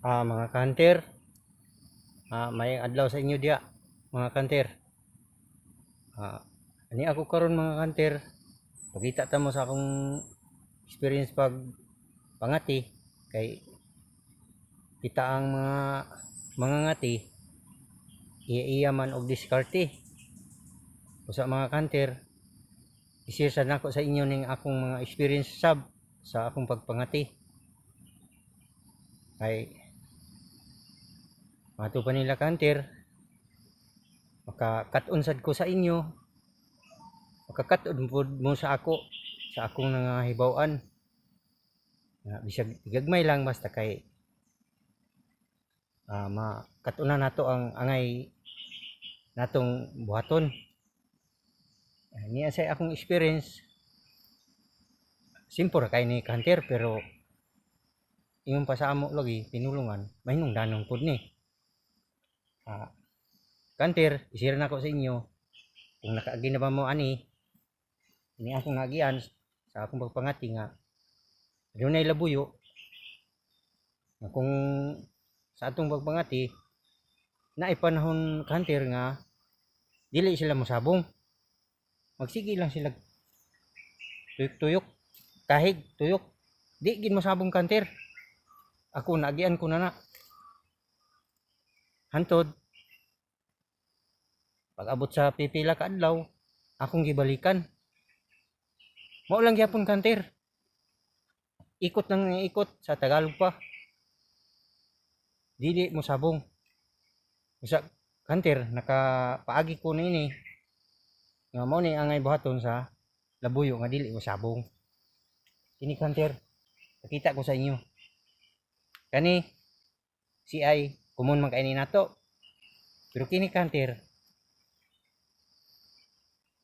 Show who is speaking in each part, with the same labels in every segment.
Speaker 1: Mga kanter, may adlaw sa inyo dia, mga kanter. Ani ako karon mga kanter, pakita ta mo sa akong experience pag pangati kay kita ang mga ngati iya man og diskarte. Usa mga kanter, i-share sad nako sa inyo ning akong mga experience sa akong pagpangati. Kay mato pa nila kanter, makakat-on sad ko sa inyo, makakat-on pud mo sa akong nangahibaw-an. Bisag gagmay lang basta kay makatunan nato ang angay natong buhaton. Niya sa akong experience, simpor kay ni kanter pero ingon pa sa amo lagi pinulungan mahinungdanon pud ni. Kanter, isira na ko sa inyo kung nakaagi na ba mo ani ini akong nagian sa akong pagpangati nga dunay labuyo nga kung sa atong pagpangati naay panahon kanter nga dili sila mosabong, magsige lang sila tuyok-tuyok, kahig tuyok, di gid mosabong kanter. Ako nagian ko na hantod pag abot sa pipila ka adlaw akong gibalikan, mao lang gyapon kanter, ikot nang ikot sa Tagalog pa, dili mo sabong. Usa kanter nakapaagi ko nini nga mao ni angay buhaton sa labuyo nga dili mo sabong. Kini kanter, nakita ko sa inyo kani si ay kumon man kaini nato, pero kini kanter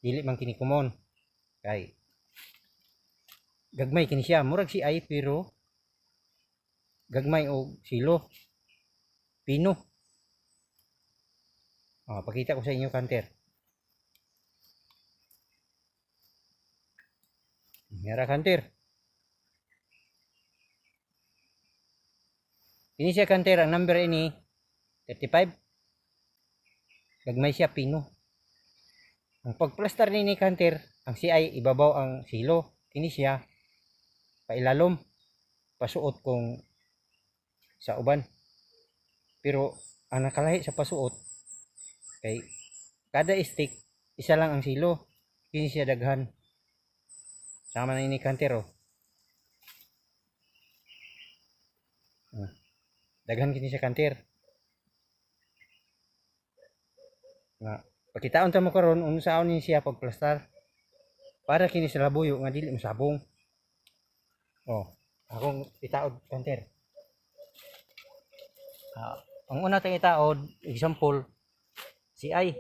Speaker 1: dili man kini kumon kay gagmay kini siya, murag si ay pero gagmay og silo pino. Pakita ko sa inyo kanter. Yara kanter. Ini siya kanter, ang number ini 35. Gagmay siya pino. Ang pagplastar ni kanter, ang CI ibabaw ang silo. Kini siya pailalom, pasuot kung sa uban. Pero ang nakalahi sa pasuot kay kada stick isa lang ang silo. Kini siya daghan. Sama na ini kanter oh. Daghan kini siya kanter. Pakitaon ta mo karon unsaon ni siya pagplastar para kini sa labuyo nga dili masabong. Akong itaod kanter. Ang una tayong itaod, example, si ay.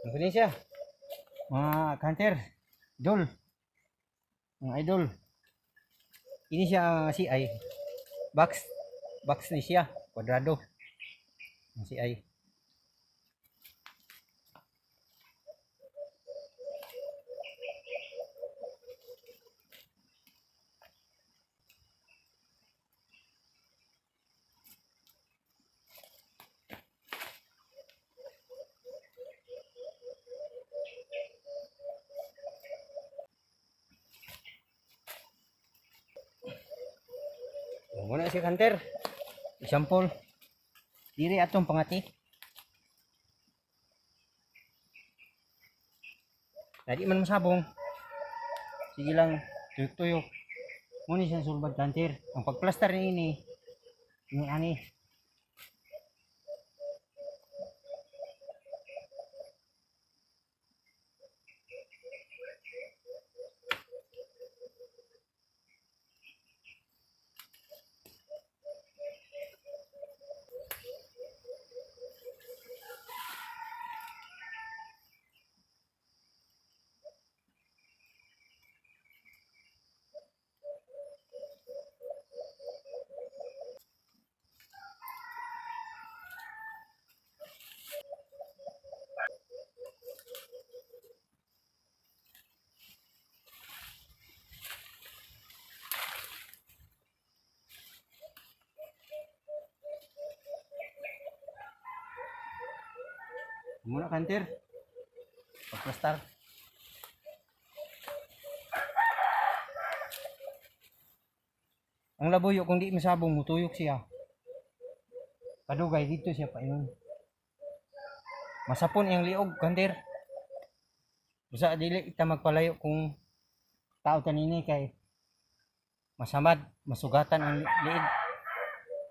Speaker 1: Ano siya? Mga kanter, idol. Mga idol. Ini siya si ay. Box ni siya, kwadrado. Si ay. Muna si kanter. Example. Diri atong pangati. Dadi man masabong. Sige lang tuyok-tuyok. Muna siya sulbad kanter. Ang pagplaster ni ini ani. Muna kanter. Pagplastar. Ang labuyo kung di masabong mutuyok siya. Kadugay dito siya pa yun. Masapon iyang liog kanter. Usa dili kita magpalayo kung tao tanini kay masamad, masugatan ang liig.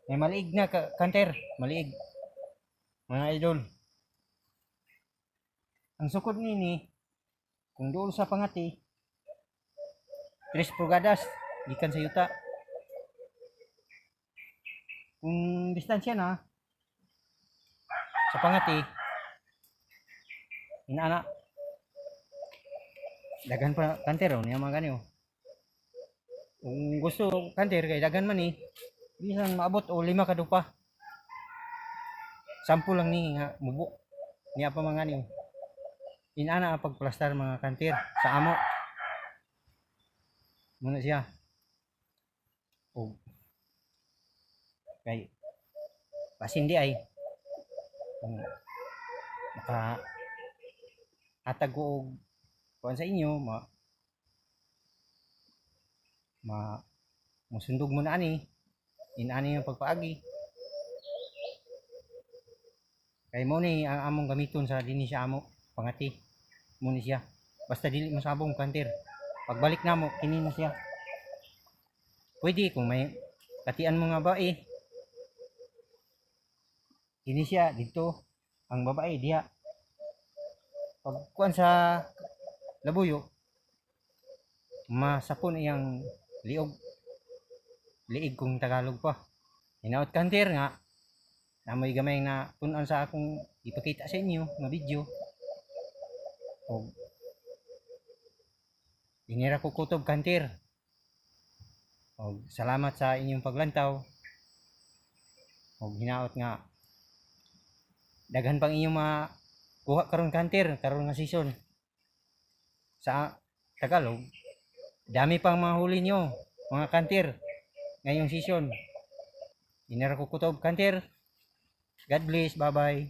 Speaker 1: May maliig na kanter, maliig. Mga idol. Ang sukod nini kung doon sa pangati 3 pulgadas gikan sa yuta. Kung distansya na sa pangati inaana dagan pa kanter niya mga ganyo. Kung gusto kanter kay dagan man ni bisan maabot o 5 kadupa. Sample lang ni nga mubo niya pa mga ganyo. Inaana ang pagplastar mga kanter sa amo. Muna siya. O kay pasindi ay kung maka hatag ko og kuan sa inyo musundog mo na ani inani yung pagpaagi kay mo ni ang among gamiton sa dinhi sa amo pangati mo ni siya basta dili masabong kanter pagbalik namo kini na siya pwede kung may katian mo nga bae kini siya dito ang babae diha pag kuan sa labuyo masapon iyang liig kung Tagalog pa hinaot kanter nga namoy gamay na punan sa akong ipakita sa inyo nga video o inira ko kutob kanter o salamat sa inyong paglantaw o hinaot nga daghan pang inyong kuha karon kanter karon nga season sa Tagalog dami pang mahuli nyo mga kanter ngayong season inira ko kutob kanter God bless bye bye